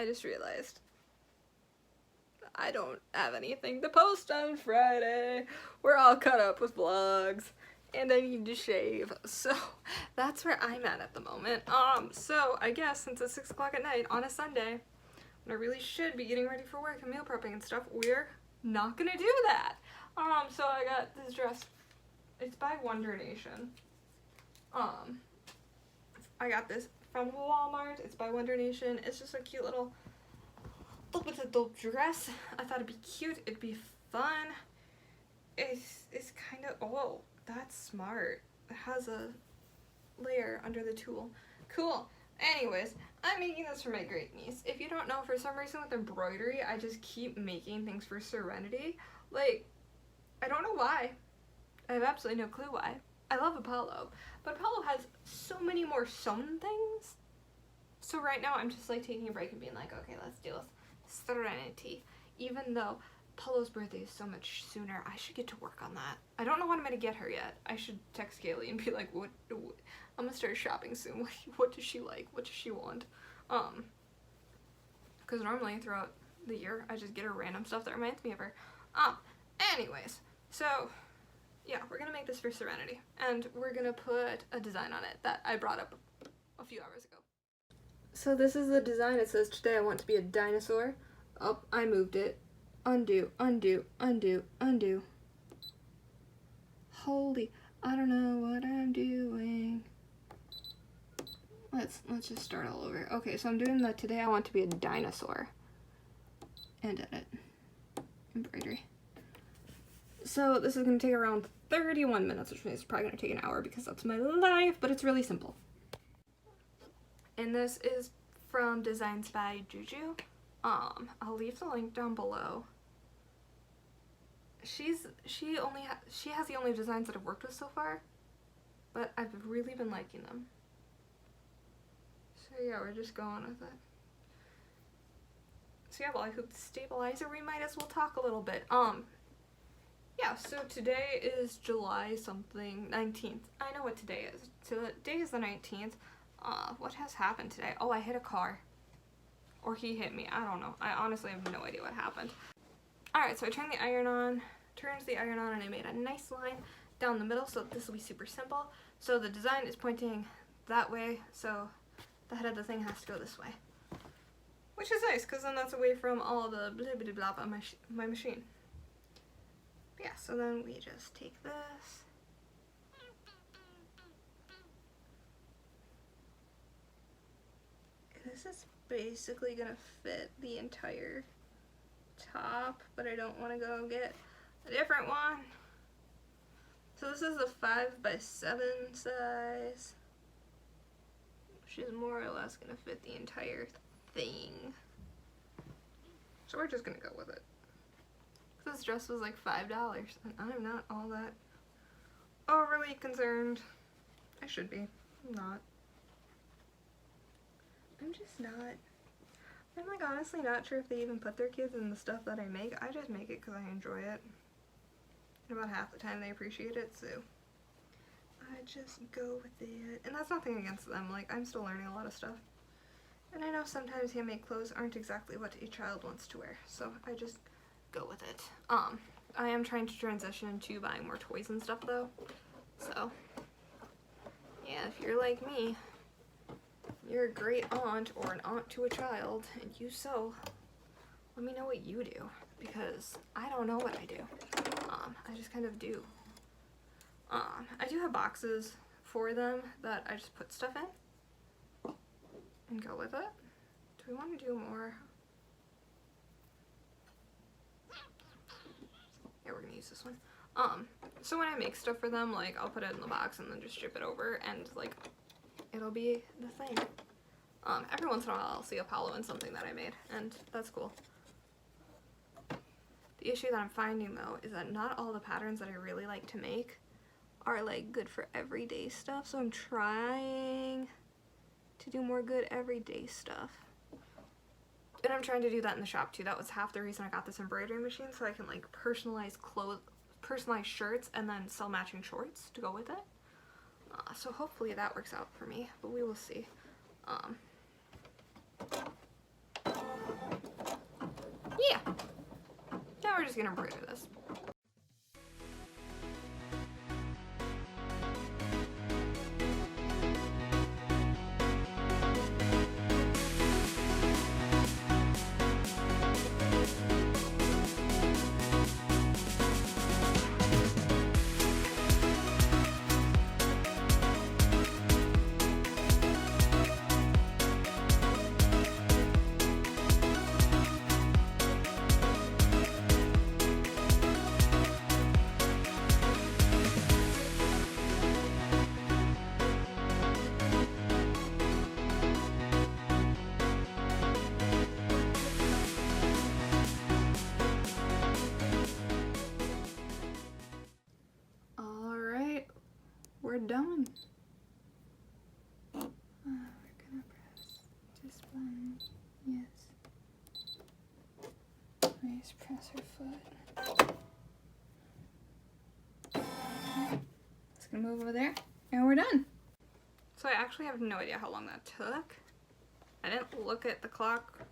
I just realized I don't have anything to post on Friday. We're all caught up with vlogs, and I need to shave, so that's where I'm at the moment. So I guess since it's 6 o'clock at night on a Sunday, when I really should be getting ready for work and meal prepping and stuff, we're not gonna do that. So I got this dress. It's by Wonder Nation. I got this from Walmart. It's by Wonder Nation. It's just a cute little adult dress. I thought it'd be cute. It'd be fun. It's kind of, oh, that's smart. It has a layer under the tulle. Cool. Anyways, I'm making this for my great niece. If you don't know, for some reason with embroidery, I just keep making things for Serenity. Like, I don't know why. I have absolutely no clue why. I love Apollo, but Apollo has so many more sewn things. So right now I'm just like taking a break and being like, okay, let's do this Serenity. Even though Apollo's birthday is so much sooner, I should get to work on that. I don't know what I'm gonna get her yet. I should text Kaylee and be like, what I'm gonna start shopping soon. What does she like? What does she want? Because normally throughout the year I just get her random stuff that reminds me of her. Anyways, so yeah, we're gonna make this for Serenity, and we're gonna put a design on it that I brought up a few hours ago. So this is the design. It says, today I want to be a dinosaur. Oh, I moved it. Undo, undo, undo, undo. Holy, I don't know what I'm doing. Let's just start all over. Okay, so I'm doing the today I want to be a dinosaur. And edit. Embroidery. So this is going to take around 31 minutes, which means it's probably going to take an hour because that's my life, but it's really simple. And this is from Designs by Juju. I'll leave the link down below. She has the only designs that I've worked with so far, but I've really been liking them. So yeah, we're just going with it. So yeah, while I hoop the stabilizer, we might as well talk a little bit. Yeah, so today is July something, 19th. I know what today is. Today is the 19th. What has happened today? Oh, I hit a car. Or he hit me. I don't know. I honestly have no idea what happened. Alright, so I turned the iron on, and I made a nice line down the middle, so this will be super simple. So the design is pointing that way, so the head of the thing has to go this way. Which is nice, because then that's away from all the blah blah blah on my machine. But yeah, so then we just take this. This is basically gonna fit the entire top, but I don't want to go get a different one. So this is a 5x7 size, which is more or less gonna fit the entire thing. So we're just gonna go with it. This dress was like $5, and I'm not all that overly concerned. I should be. I'm not. I'm just not. I'm like honestly not sure if they even put their kids in the stuff that I make. I just make it because I enjoy it. And about half the time they appreciate it, so I just go with it. And that's nothing against them. Like, I'm still learning a lot of stuff. And I know sometimes handmade clothes aren't exactly what a child wants to wear, so I just go with it. I am trying to transition to buying more toys and stuff though. So yeah, if you're like me, you're a great aunt or an aunt to a child and you sew, let me know what you do, because I don't know what I do. I just kind of do. I do have boxes for them that I just put stuff in and go with it. Do we want to do more? Yeah, we're gonna use this one. So when I make stuff for them, like, I'll put it in the box and then just ship it over, and, like, it'll be the thing. Every once in a while I'll see Apollo in something that I made, and that's cool. The issue that I'm finding, though, is that not all the patterns that I really like to make are, like, good for everyday stuff, so I'm trying to do more good everyday stuff. And I'm trying to do that in the shop too. That was half the reason I got this embroidery machine, so I can like personalize clothes, personalize shirts, and then sell matching shorts to go with it. So hopefully that works out for me, but we will see. just gonna embroider this. We're done. We're gonna press just one. Yes. Please press her foot. It's gonna move over there, and we're done. So I actually have no idea how long that took. I didn't look at the clock.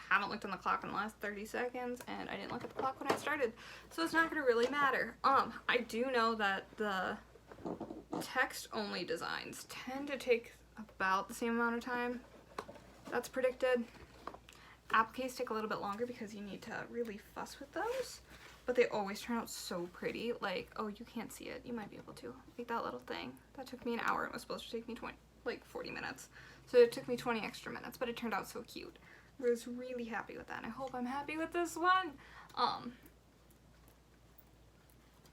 Haven't looked on the clock in the last 30 seconds, and I didn't look at the clock when I started, so it's not gonna really matter. I do know that the text-only designs tend to take about the same amount of time that's predicted. Appliques take a little bit longer because you need to really fuss with those, but they always turn out so pretty. Like, oh, you can't see it, you might be able to, like that little thing that took me an hour. It was supposed to take me 40 minutes, so it took me 20 extra minutes, but it turned out so cute. I was really happy with that, and I hope I'm happy with this one.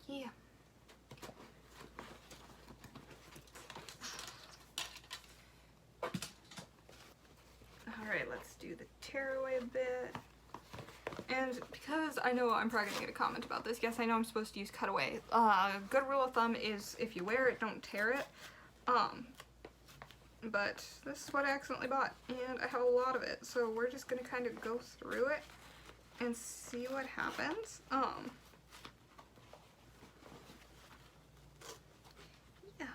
Yeah. Alright, let's do the tearaway a bit. And because I know I'm probably gonna get a comment about this, yes, I know I'm supposed to use cutaway. Good rule of thumb is if you wear it, don't tear it. But this is what I accidentally bought, and I have a lot of it, so we're just gonna kind of go through it and see what happens. Yeah.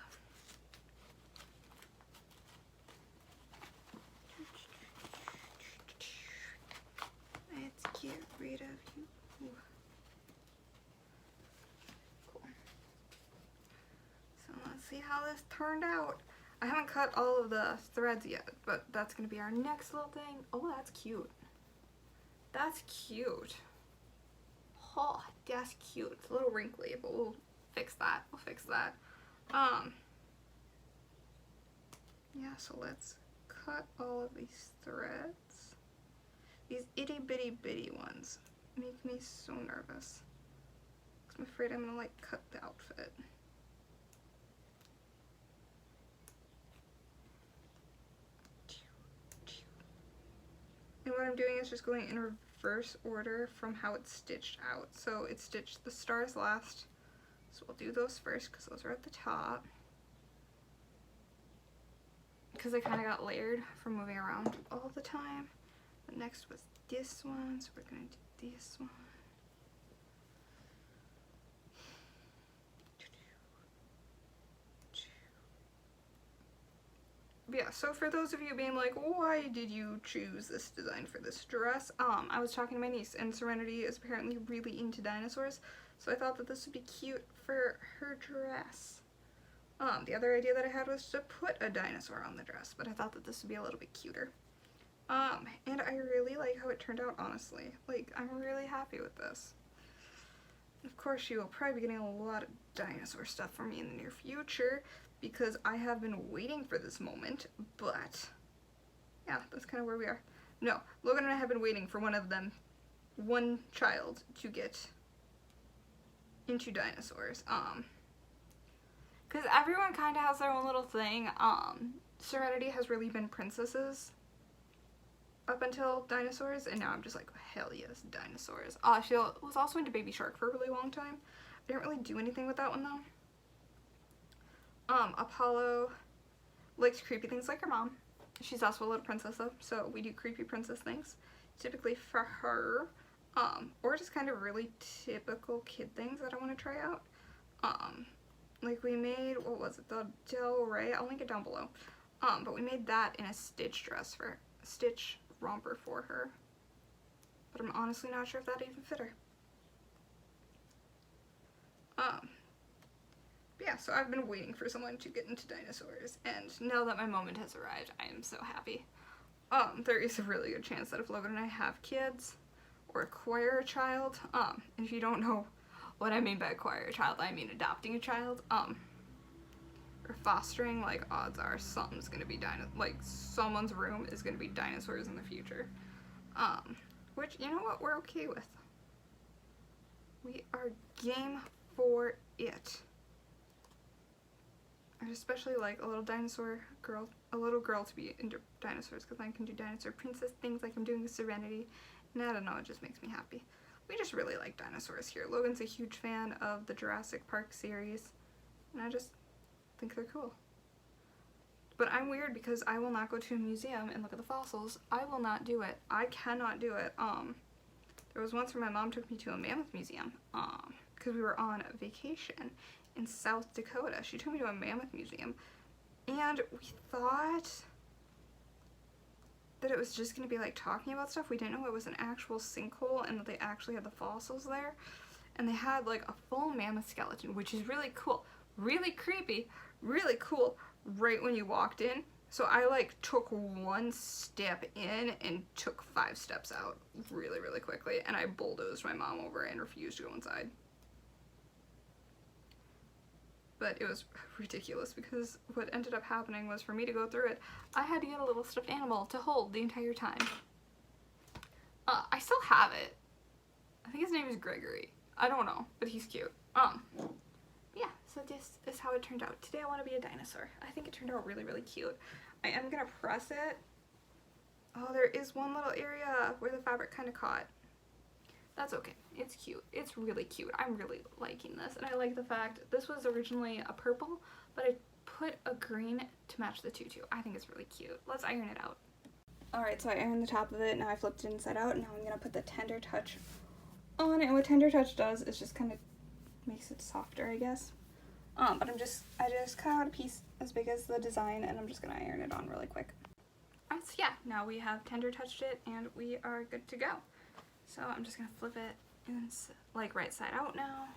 Let's get rid of you. Cool. So let's see how this turned out. I haven't cut all of the threads yet, but that's gonna be our next little thing. Oh, that's cute. That's cute. Oh, that's cute. It's a little wrinkly, but we'll fix that. We'll fix that. Yeah, so let's cut all of these threads. These itty bitty bitty ones make me so nervous. 'Cause I'm afraid I'm gonna like cut the outfit. And what I'm doing is just going in reverse order from how it's stitched out. So it's stitched the stars last, so we'll do those first because those are at the top. Because they kind of got layered from moving around all the time. The next was this one, so we're going to do this one. Yeah, so for those of you being like, why did you choose this design for this dress? I was talking to my niece, and Serenity is apparently really into dinosaurs, so I thought that this would be cute for her dress. The other idea that I had was to put a dinosaur on the dress, but I thought that this would be a little bit cuter. And I really like how it turned out, honestly. Like, I'm really happy with this. Of course, you will probably be getting a lot of dinosaur stuff from me in the near future, because I have been waiting for this moment, but yeah, that's kind of where we are. No, Logan and I have been waiting for one child to get into dinosaurs. Because everyone kind of has their own little thing. Serenity has really been princesses up until dinosaurs, and now I'm just like, hell yes, dinosaurs. She was also into Baby Shark for a really long time. I didn't really do anything with that one though. Apollo likes creepy things like her mom. She's also a little princess though, so we do creepy princess things, typically for her, or just kind of really typical kid things that I want to try out. Like we made, what was it, the Del Rey, I'll link it down below, but we made that in a stitch dress stitch romper for her, but I'm honestly not sure if that even fit her. But yeah, so I've been waiting for someone to get into dinosaurs, and now that my moment has arrived, I am so happy. There is a really good chance that if Logan and I have kids, or acquire a child, and if you don't know what I mean by acquire a child, I mean adopting a child, or fostering, like, odds are something's gonna be someone's room is gonna be dinosaurs in the future. Which, you know what, we're okay with. We are game for it. I especially like a little girl to be into dinosaurs, because I can do dinosaur princess things like I'm doing with Serenity, and I don't know, it just makes me happy. We just really like dinosaurs here. Logan's a huge fan of the Jurassic Park series, and I just think they're cool. But I'm weird because I will not go to a museum and look at the fossils. I will not do it. I cannot do it. There was once where my mom took me to a mammoth museum, because we were on vacation in South Dakota. She took me to a mammoth museum, and we thought that it was just going to be like talking about stuff. We didn't know it was an actual sinkhole and that they actually had the fossils there, and they had like a full mammoth skeleton, which is really cool, really creepy, really cool right when you walked in. So I like took one step in and took 5 steps out really, really quickly, and I bulldozed my mom over and refused to go inside. But it was ridiculous because what ended up happening was, for me to go through it, I had to get a little stuffed animal to hold the entire time. I still have it. I think his name is Gregory. I don't know, but he's cute. Yeah, so this is how it turned out. Today I want to be a dinosaur. I think it turned out really, really cute. I am gonna press it. Oh, there is one little area where the fabric kind of caught. That's okay. It's cute. It's really cute. I'm really liking this, and I like the fact this was originally a purple, but I put a green to match the tutu. I think it's really cute. Let's iron it out. Alright, so I ironed the top of it. Now I flipped it inside out. Now I'm gonna put the Tender Touch on it, and what Tender Touch does is just kind of makes it softer, I guess. But I just cut out a piece as big as the design, and I'm just gonna iron it on really quick. Alright, so yeah, now we have Tender Touched it, and we are good to go. So I'm just gonna flip it in, like, right side out now.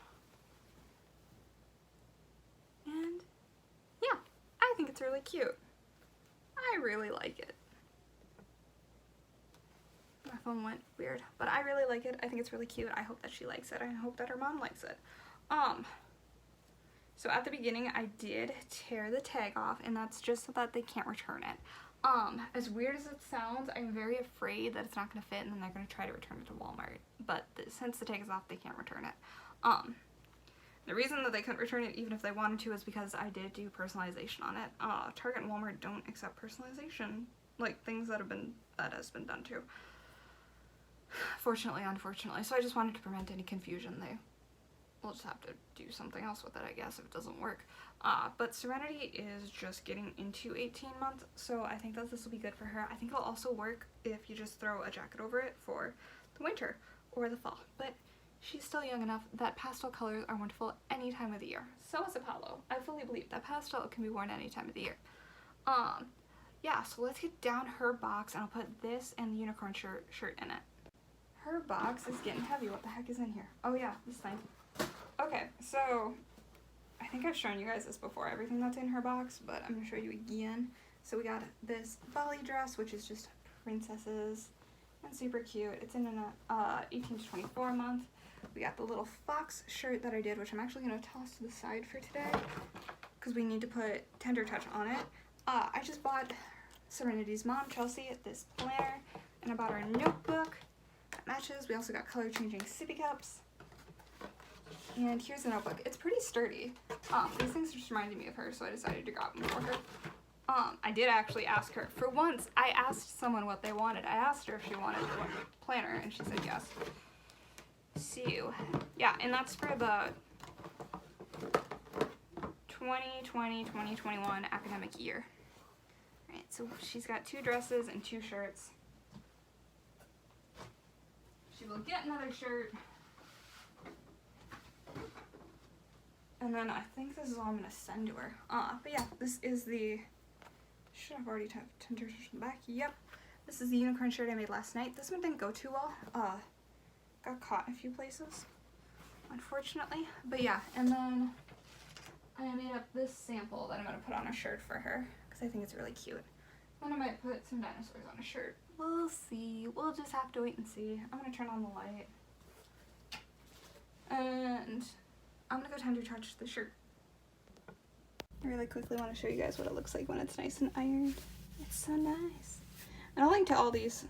And yeah, I think it's really cute. I really like it. My phone went weird, but I really like it. I think it's really cute. I hope that she likes it. I hope that her mom likes it. So at the beginning I did tear the tag off, and that's just so that they can't return it. As weird as it sounds, I'm very afraid that it's not going to fit and then they're going to try to return it to Walmart. But since the tag is off, they can't return it. The reason that they couldn't return it even if they wanted to is because I did do personalization on it. Target and Walmart don't accept personalization, like things that has been done to. Fortunately, unfortunately. So I just wanted to prevent any confusion. We'll just have to do something else with it, I guess, if it doesn't work. But Serenity is just getting into 18 months, so I think that this will be good for her. I think it'll also work if you just throw a jacket over it for the winter or the fall. But she's still young enough that pastel colors are wonderful any time of the year. So is Apollo. I fully believe that pastel can be worn any time of the year. Yeah, so let's get down her box, and I'll put this and the unicorn shirt in it. Her box is getting heavy. What the heck is in here? Oh yeah, this thing. Okay, so I think I've shown you guys this before, everything that's in her box, but I'm going to show you again. So we got this Bali dress, which is just princesses and super cute. It's in an 18 to 24 month. We got the little fox shirt that I did, which I'm actually going to toss to the side for today because we need to put Tender Touch on it. I just bought Serenity's mom, Chelsea, this planner, and I bought her a notebook that matches. We also got color changing sippy cups. And here's the notebook. It's pretty sturdy. These things just reminded me of her, so I decided to grab them for her. I did actually ask her. For once, I asked someone what they wanted. I asked her if she wanted the planner, and she said yes. So, yeah, and that's for the 2020-2021 academic year. Alright, so she's got 2 dresses and 2 shirts. She will get another shirt. And then I think this is all I'm going to send to her. But yeah, this is the... Should have already Tender Touch in the back. Yep. This is the unicorn shirt I made last night. This one didn't go too well. Got caught in a few places. unfortunately. But yeah, and then I made up this sample that I'm gonna put on a shirt for her because I think it's really cute. Then I might put some dinosaurs on a shirt. We'll see. We'll just have to wait and see. I'm gonna turn on the light. And I'm gonna go time to charge the shirt. I really quickly want to show you guys what it looks like when it's nice and ironed. It's so nice. And I'll link to all these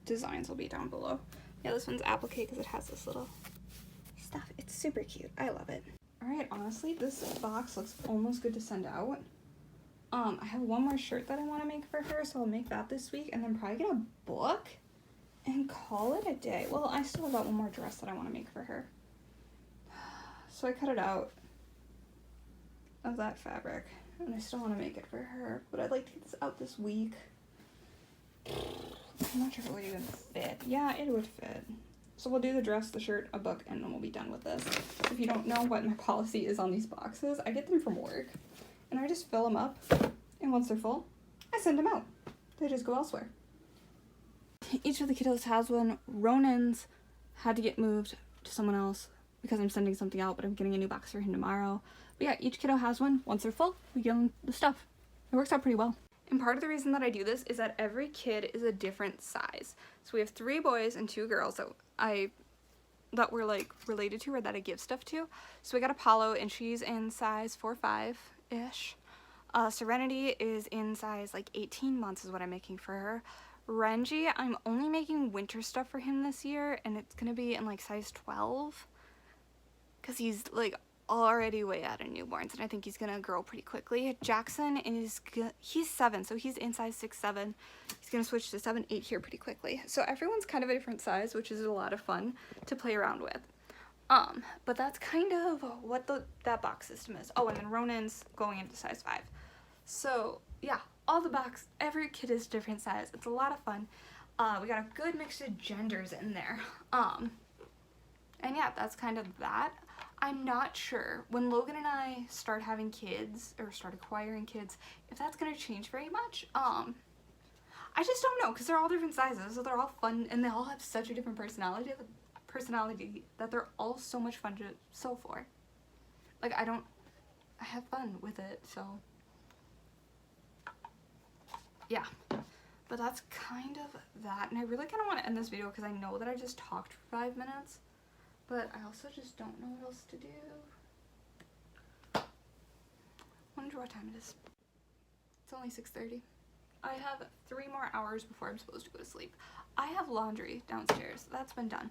designs will be down below. Yeah, this one's applique because it has this little stuff. It's super cute. I love it. Alright, honestly, this box looks almost good to send out. I have one more shirt that I want to make for her, so I'll make that this week and then probably get a book and call it a day. Well, I still have that one more dress that I want to make for her. So I cut it out of that fabric and I still want to make it for her, but I'd like to get this out this week. I'm not sure if it would even fit. Yeah, it would fit. So we'll do the dress, the shirt, a book, and then we'll be done with this. If you don't know what my policy is on these boxes, I get them from work and I just fill them up, and once they're full, I send them out. They just go elsewhere. Each of the kiddos has one. Ronan's had to get moved to someone else because I'm sending something out, but I'm getting a new box for him tomorrow. But yeah, each kiddo has one. Once they're full, we give them the stuff. It works out pretty well. And part of the reason that I do this is that every kid is a different size. So we have 3 boys and 2 girls that we're like related to or that I give stuff to. So we got Apollo and she's in size 4-5-ish. Serenity is in size like 18 months is what I'm making for her. Renji, I'm only making winter stuff for him this year and it's gonna be in like size 12 because he's like already way out of newborns and I think he's gonna grow pretty quickly. Jackson he's 7, so he's in size 6-7. He's gonna switch to 7-8 here pretty quickly. So everyone's kind of a different size, which is a lot of fun to play around with. But that's kind of what that box system is. Oh, and then Ronan's going into size 5. So yeah, every kid is different size. It's a lot of fun. We got a good mix of genders in there. And yeah, that's kind of that. I'm not sure when Logan and I start having kids or start acquiring kids if that's gonna change very much. I just don't know because they're all different sizes, so they're all fun and they all have such a different personality that they're all so much fun to sew for. Like I have fun with it, so yeah. But that's kind of that, and I really kind of want to end this video because I know that I just talked for 5 minutes. But I also just don't know what else to do. Wonder what time it is. It's only 6:30. I have 3 more hours before I'm supposed to go to sleep. I have laundry downstairs. That's been done.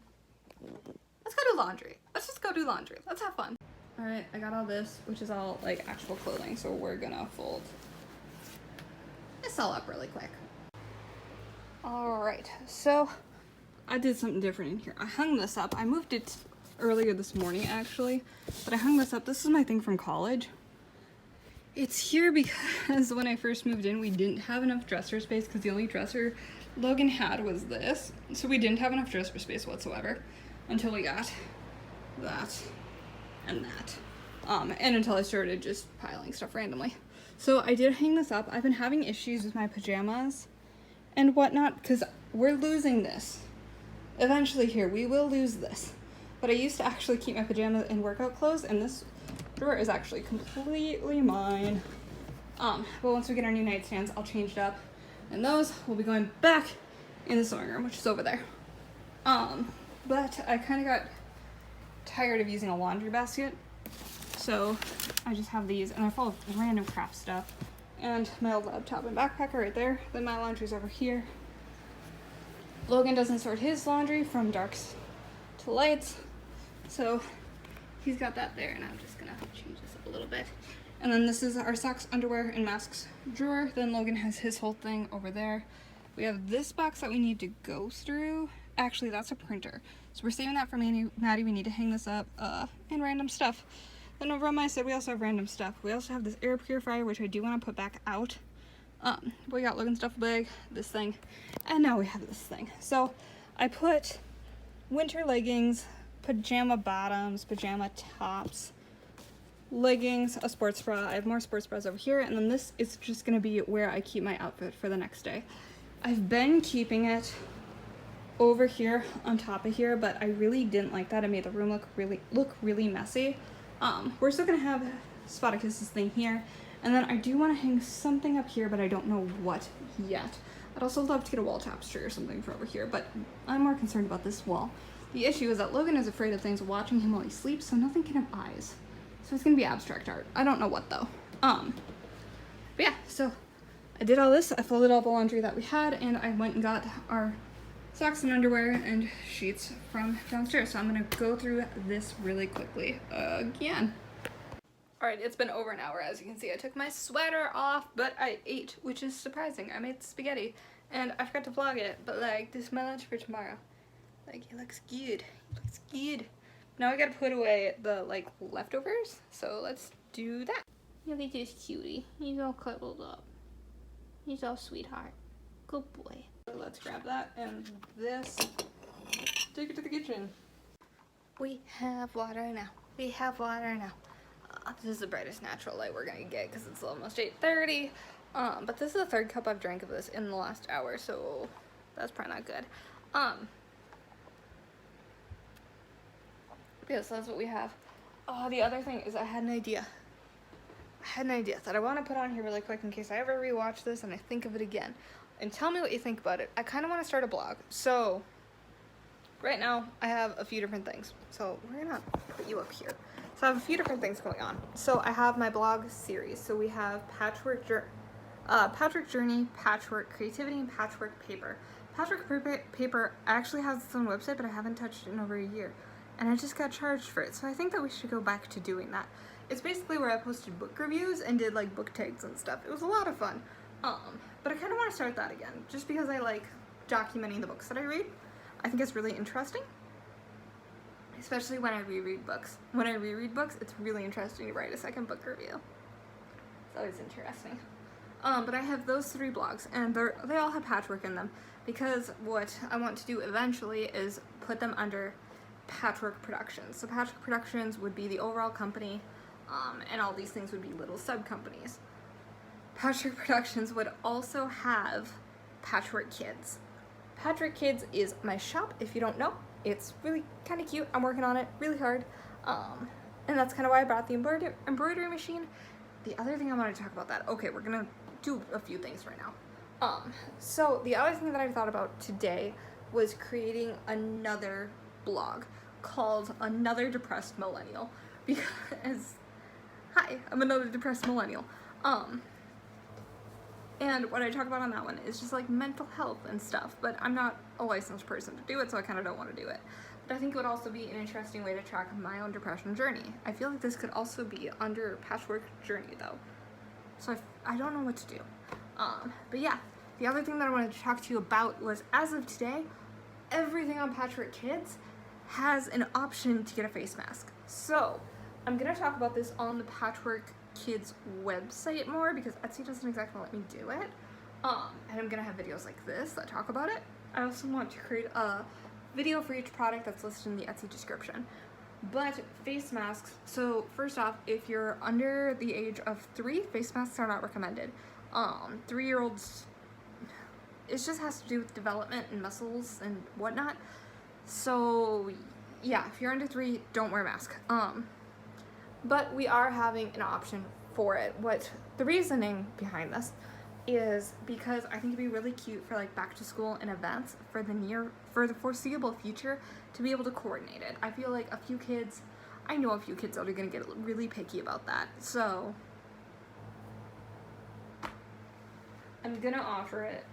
Let's go do laundry. Let's just go do laundry. Let's have fun. Alright, I got all this, which is all like actual clothing, so we're gonna fold this all up really quick. Alright, so I did something different in here. I hung this up. I moved it earlier this morning actually, but I hung this up. This is my thing from college. It's here because when I first moved in, we didn't have enough dresser space because the only dresser Logan had was this. So we didn't have enough dresser space whatsoever until we got that and that. And until I started just piling stuff randomly. So I did hang this up. I've been having issues with my pajamas and whatnot because we're losing this. Eventually here, we will lose this. But I used to actually keep my pajamas in workout clothes, and this drawer is actually completely mine. But once we get our new nightstands, I'll change it up. And those will be going back in the sewing room, which is over there. But I kind of got tired of using a laundry basket. So I just have these, and they're full of random craft stuff. And my old laptop and backpack are right there. Then my laundry's over here. Logan doesn't sort his laundry from darks to lights, so he's got that there, and I'm just gonna change this up a little bit. And then this is our socks, underwear, and masks drawer. Then Logan has his whole thing over there. We have this box that we need to go through. Actually, that's a printer, so we're saving that for Maddie. We need to hang this up, and random stuff. Then over on my side, we also have random stuff. We also have this air purifier, which I do want to put back out. We got Logan's duffel bag, this thing, and now we have this thing. So I put winter leggings, pajama bottoms, pajama tops, leggings, a sports bra. I have more sports bras over here, and then this is just gonna be where I keep my outfit for the next day. I've been keeping it over here on top of here, but I really didn't like that. It made the room look really messy. We're still gonna have Spartacus's thing here, and then I do want to hang something up here, but I don't know what yet. I'd also love to get a wall tapestry or something for over here, but I'm more concerned about this wall. The issue is that Logan is afraid of things watching him while he sleeps, so nothing can have eyes. So it's gonna be abstract art. I don't know what though. But yeah, so I did all this. I folded all the laundry that we had, and I went and got our socks and underwear and sheets from downstairs. So I'm gonna go through this really quickly again. Alright, it's been over an hour. As you can see, I took my sweater off, but I ate, which is surprising. I made spaghetti, and I forgot to vlog it, but like, this is my lunch for tomorrow. Like, it looks good. It looks good. Now I gotta put away the, like, leftovers, so let's do that. Look at this cutie. He's all cuddled up. He's all sweetheart. Good boy. So let's grab that, and this, take it to the kitchen. We have water now. We have water now. This is the brightest natural light we're gonna get because it's almost 8:30. But this is the third cup I've drank of this in the last hour, so that's probably not good. Yeah, so that's what we have. The other thing is I had an idea. That I want to put on here really quick in case I ever rewatch this and I think of it again. And tell me what you think about it. I kind of want to start a blog. So right now I have a few different things. So we're gonna put you up here. So I have a few different things going on. So I have my blog series. So we have Patchwork Journey, Patchwork Creativity, and Patchwork Paper. Patchwork Paper actually has its own website, but I haven't touched it in over a year. And I just got charged for it. So I think that we should go back to doing that. It's basically where I posted book reviews and did like book tags and stuff. It was a lot of fun. But I kind of want to start that again, just because I like documenting the books that I read. I think it's really interesting. Especially when I reread books. When I reread books, it's really interesting to write a second book review. It's always interesting. But I have those 3 blogs, and they all have patchwork in them, because what I want to do eventually is put them under Patchwork Productions. So Patchwork Productions would be the overall company, and all these things would be little sub-companies. Patchwork Productions would also have Patchwork Kids. Patchwork Kids is my shop, if you don't know. It's really kind of cute. I'm working on it really hard. And that's kind of why I brought the embroidery machine. The other thing I want to talk about that. Okay, we're going to do a few things right now. So the other thing that I thought about today was creating another blog called Another Depressed Millennial. Because, hi, I'm another depressed millennial. And what I talk about on that one is just like mental health and stuff, but I'm not a licensed person to do it, so I kind of don't want to do it. But I think it would also be an interesting way to track my own depression journey. I feel like this could also be under Patchwork Journey though. So I don't know what to do. But yeah, the other thing that I wanted to talk to you about was, as of today, everything on Patchwork Kids has an option to get a face mask. So I'm going to talk about this on the Patchwork Kids website more, because Etsy doesn't exactly let me do it. And I'm gonna have videos like this that talk about it. I also want to create a video for each product that's listed in the Etsy description. But face masks, so first off, if you're under the age of 3, face masks are not recommended. 3-year-olds, it just has to do with development and muscles and whatnot. So yeah, if you're under 3, don't wear a mask. But we are having an option for it. What the reasoning behind this is because I think it'd be really cute for like back to school and events for the foreseeable future to be able to coordinate it. I feel like I know a few kids that are gonna get really picky about that. So I'm gonna offer it.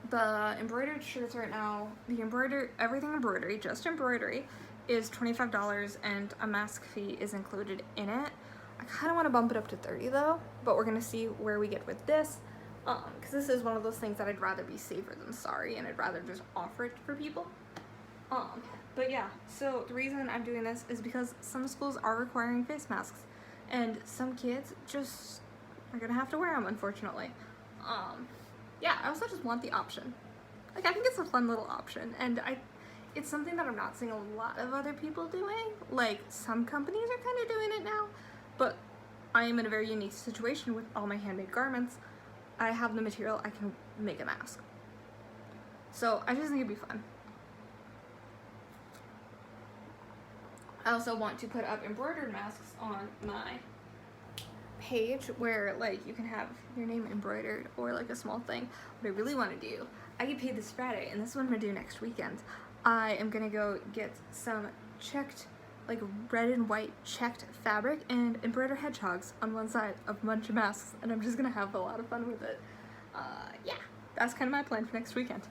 The embroidered shirts right now, everything embroidery, just embroidery, is $25, and a mask fee is included in it. I kind of want to bump it up to $30 though, but we're gonna see where we get with this, because this is one of those things that I'd rather be safer than sorry, and I'd rather just offer it for people. But yeah, so the reason I'm doing this is because some schools are requiring face masks, and some kids just are gonna have to wear them, unfortunately. Yeah, I also just want the option. Like, I think it's a fun little option, and it's something that I'm not seeing a lot of other people doing. Like, some companies are kind of doing it now, but I am in a very unique situation with all my handmade garments. I have the material, I can make a mask. So I just think it'd be fun. I also want to put up embroidered masks on my page where like you can have your name embroidered or like a small thing. What I really want to do, I get paid this Friday, and this is what I'm gonna do next weekend. I am gonna go get some checked, like red and white checked fabric and embroider hedgehogs on one side of a bunch of masks, and I'm just gonna have a lot of fun with it. Yeah, that's kind of my plan for next weekend.